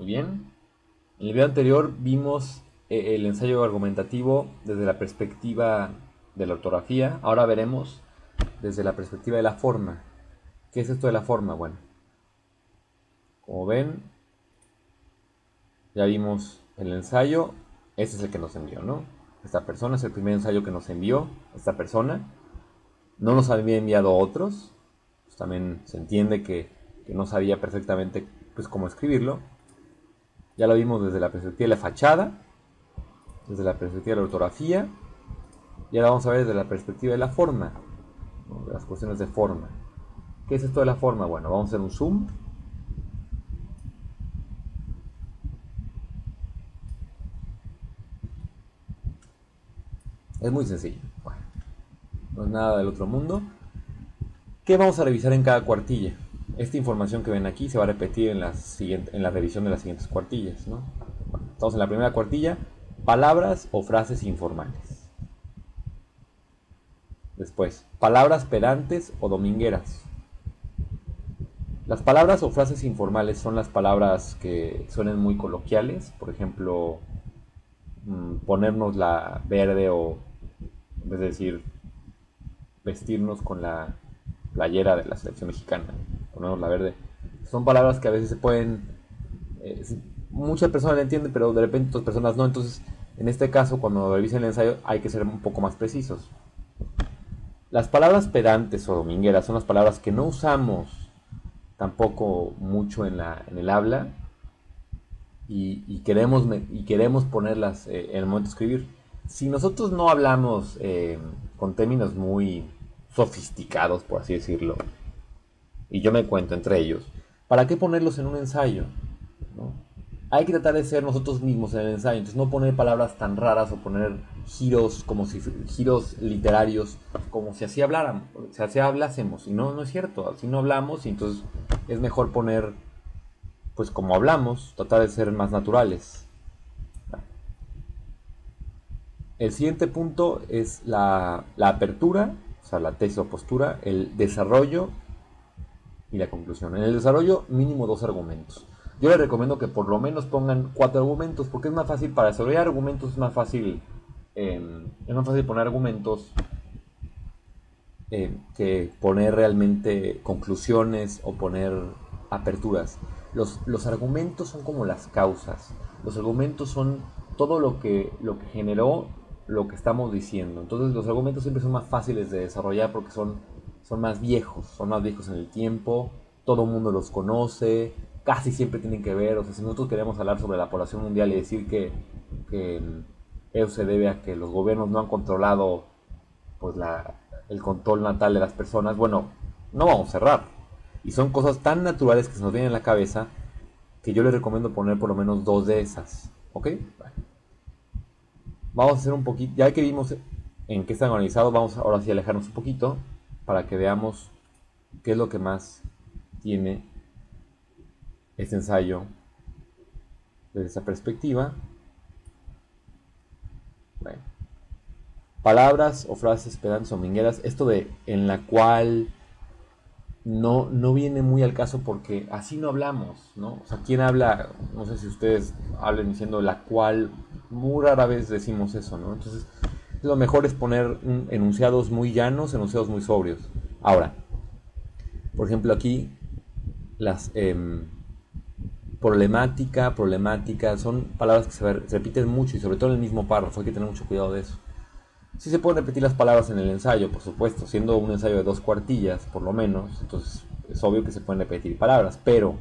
Muy bien. En el video anterior vimos el ensayo argumentativo desde la perspectiva de la ortografía. Ahora veremos desde la perspectiva de la forma. ¿Qué es esto de la forma? Bueno, como ven, ya vimos el ensayo. Este es el que nos envió, ¿no? Esta persona es el primer ensayo que nos envió esta persona. No nos había enviado otros. Pues también se entiende que no sabía perfectamente pues, cómo escribirlo. Ya lo vimos desde la perspectiva de la fachada, desde la perspectiva de la ortografía, y ahora vamos a ver desde la perspectiva de la forma, ¿no? De las cuestiones de forma. ¿Qué es esto de la forma? Bueno, vamos a hacer un zoom. Es muy sencillo. Bueno, no es nada del otro mundo. ¿Qué vamos a revisar en cada cuartilla? Esta información que ven aquí se va a repetir en la revisión de las siguientes cuartillas, ¿no? Bueno, estamos en la primera cuartilla, palabras o frases informales. Después, palabras pedantes o domingueras. Las palabras o frases informales son las palabras que suenan muy coloquiales, por ejemplo, ponernos la verde o, es decir, vestirnos con la playera de la selección mexicana, ponernos la verde. Son palabras que a veces se pueden, eh, muchas personas la entienden, pero de repente otras personas no, entonces en este caso cuando revisen el ensayo hay que ser un poco más precisos. Las palabras pedantes o domingueras son las palabras que no usamos tampoco mucho en el habla y queremos ponerlas en el momento de escribir. Si nosotros no hablamos con términos muy sofisticados, por así decirlo, y yo me cuento entre ellos, ¿para qué ponerlos en un ensayo? ¿No? Hay que tratar de ser nosotros mismos en el ensayo, entonces no poner palabras tan raras o poner giros como si giros literarios como si así habláramos, si así hablásemos, y no, no es cierto, así no hablamos, y entonces es mejor poner pues como hablamos, tratar de ser más naturales. El siguiente punto es la apertura, o sea, la tesis o postura, el desarrollo y la conclusión. En el desarrollo, mínimo 2 argumentos. Yo les recomiendo que por lo menos pongan 4 argumentos, porque es más fácil para desarrollar argumentos, es más fácil poner argumentos que poner realmente conclusiones o poner aperturas. Los argumentos son como las causas. Los argumentos son todo lo que generó lo que estamos diciendo. Entonces los argumentos siempre son más fáciles de desarrollar porque son más viejos en el tiempo, todo el mundo los conoce, casi siempre tienen que ver. O sea, si nosotros queremos hablar sobre la población mundial y decir que eso se debe a que los gobiernos no han controlado pues el control natal de las personas, bueno, no vamos a cerrar. Y son cosas tan naturales que se nos vienen en la cabeza que yo les recomiendo poner por lo menos 2 de esas. ¿Ok? Bueno, vamos a hacer un poquito, ya que vimos en qué están organizados, vamos ahora sí a alejarnos un poquito para que veamos qué es lo que más tiene este ensayo desde esa perspectiva. Bueno, palabras o frases pedantes o mingueras, esto de en la cual no viene muy al caso porque así no hablamos, ¿no? O sea, ¿quién habla? No sé si ustedes hablen diciendo la cual, muy rara vez decimos eso, ¿no? Entonces, lo mejor es poner enunciados muy llanos, enunciados muy sobrios. Ahora, por ejemplo, aquí las problemática, son palabras que se repiten mucho y sobre todo en el mismo párrafo, hay que tener mucho cuidado de eso. Sí se pueden repetir las palabras en el ensayo, por supuesto, siendo un ensayo de 2 cuartillas, por lo menos, entonces es obvio que se pueden repetir palabras, pero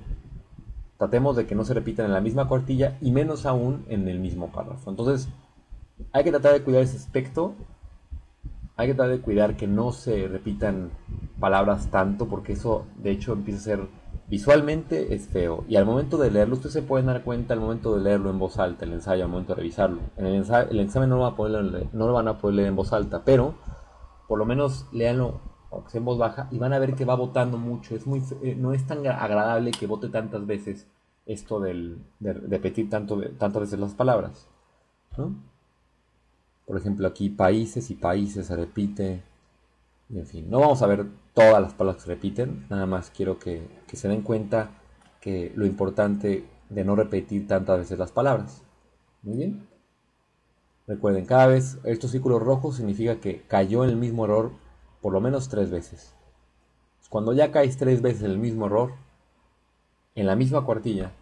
tratemos de que no se repitan en la misma cuartilla y menos aún en el mismo párrafo. Entonces, hay que tratar de cuidar ese aspecto, hay que tratar de cuidar que no se repitan palabras tanto, porque eso de hecho empieza a ser visualmente es feo. Y al momento de leerlo, ustedes se pueden dar cuenta al momento de leerlo en voz alta, el ensayo, al momento de revisarlo. En el examen no lo van a poder leer en voz alta, pero por lo menos léanlo aunque sea en voz baja y van a ver que va votando mucho. No es tan agradable que vote tantas veces esto de repetir tantas veces las palabras, ¿no? Por ejemplo, aquí países y países se repite. Y en fin, no vamos a ver todas las palabras que se repiten. Nada más quiero que se den cuenta que lo importante de no repetir tantas veces las palabras. Muy bien. Recuerden, cada vez estos círculos rojos significa que cayó en el mismo error por lo menos 3 veces. Cuando ya caes 3 veces en el mismo error, en la misma cuartilla,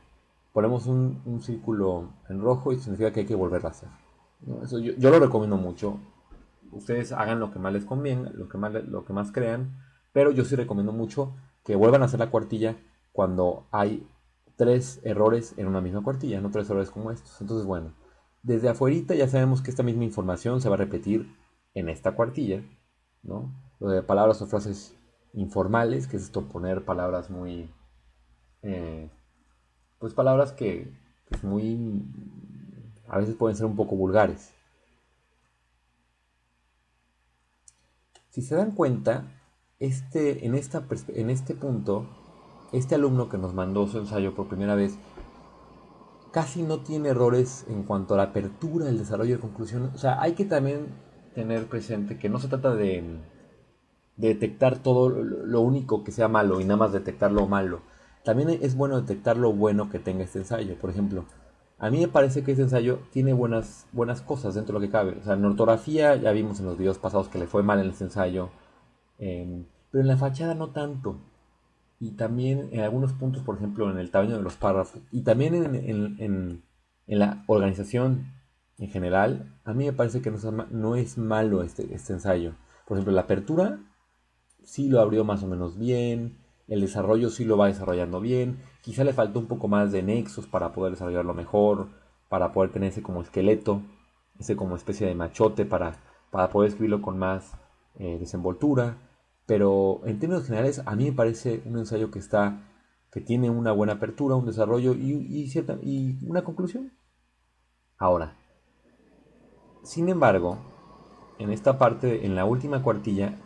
ponemos un círculo en rojo y significa que hay que volverlo a hacer, ¿no? Eso yo lo recomiendo mucho. Ustedes hagan lo que más les convenga, lo que más crean, pero yo sí recomiendo mucho que vuelvan a hacer la cuartilla cuando hay 3 errores en una misma cuartilla, no 3 errores como estos. Entonces, bueno, desde afuerita ya sabemos que esta misma información se va a repetir en esta cuartilla, ¿no? Lo de palabras o frases informales, que es esto, poner palabras muy, eh, pues palabras que pues muy, a veces pueden ser un poco vulgares. Si se dan cuenta, en este punto, este alumno que nos mandó su ensayo por primera vez, casi no tiene errores en cuanto a la apertura, el desarrollo de conclusión. O sea, hay que también tener presente que no se trata de detectar todo lo único que sea malo y nada más detectar lo malo. También es bueno detectar lo bueno que tenga este ensayo. Por ejemplo, a mí me parece que este ensayo tiene buenas cosas dentro de lo que cabe. O sea, en ortografía ya vimos en los videos pasados que le fue mal en este ensayo. Pero en la fachada no tanto. Y también en algunos puntos, por ejemplo, en el tamaño de los párrafos. Y también en la organización en general. A mí me parece que no es malo este ensayo. Por ejemplo, la apertura sí lo abrió más o menos bien, el desarrollo sí lo va desarrollando bien, quizá le faltó un poco más de nexos para poder desarrollarlo mejor, para poder tener ese como esqueleto, ese como especie de machote para poder escribirlo con más desenvoltura, pero en términos generales a mí me parece un ensayo que tiene una buena apertura, un desarrollo y una conclusión. Ahora, sin embargo, en esta parte, en la última cuartilla,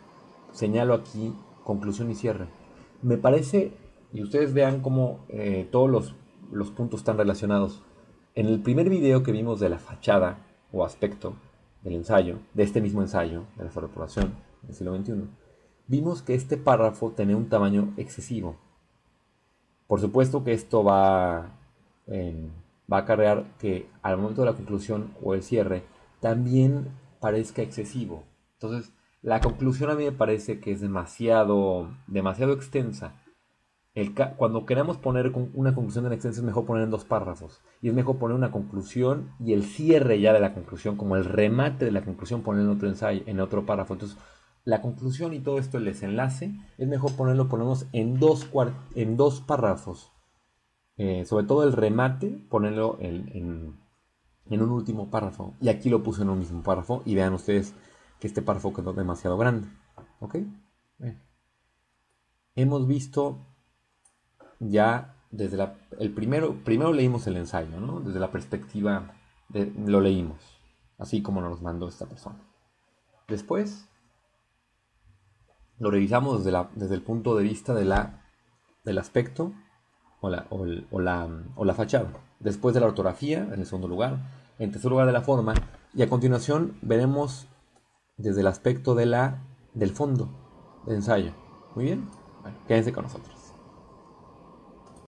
señalo aquí conclusión y cierre. Me parece, y ustedes vean cómo todos los puntos están relacionados. En el primer video que vimos de la fachada o aspecto del ensayo, de este mismo ensayo, de la sobreporación del siglo XXI, vimos que este párrafo tenía un tamaño excesivo. Por supuesto que esto va a acarrear que al momento de la conclusión o el cierre también parezca excesivo. Entonces, la conclusión a mí me parece que es demasiado extensa. Cuando queremos poner una conclusión en extensa es mejor poner en 2 párrafos. Y es mejor poner una conclusión y el cierre ya de la conclusión, como el remate de la conclusión, poner en otro ensayo, en otro párrafo. Entonces, la conclusión y todo esto, el desenlace, es mejor ponemos en dos párrafos. Sobre todo el remate, ponerlo en un último párrafo. Y aquí lo puse en un mismo párrafo. Y vean ustedes que este párrafo quedó demasiado grande. ¿Ok? Bien. Hemos visto ya primero leímos el ensayo, ¿no? Desde la perspectiva lo leímos, así como nos mandó esta persona. Después lo revisamos desde el punto de vista del aspecto o la fachada. Después de la ortografía, en el segundo lugar. En tercer lugar, de la forma. Y a continuación veremos desde el aspecto del fondo del ensayo. Muy bien, bueno, quédense con nosotros.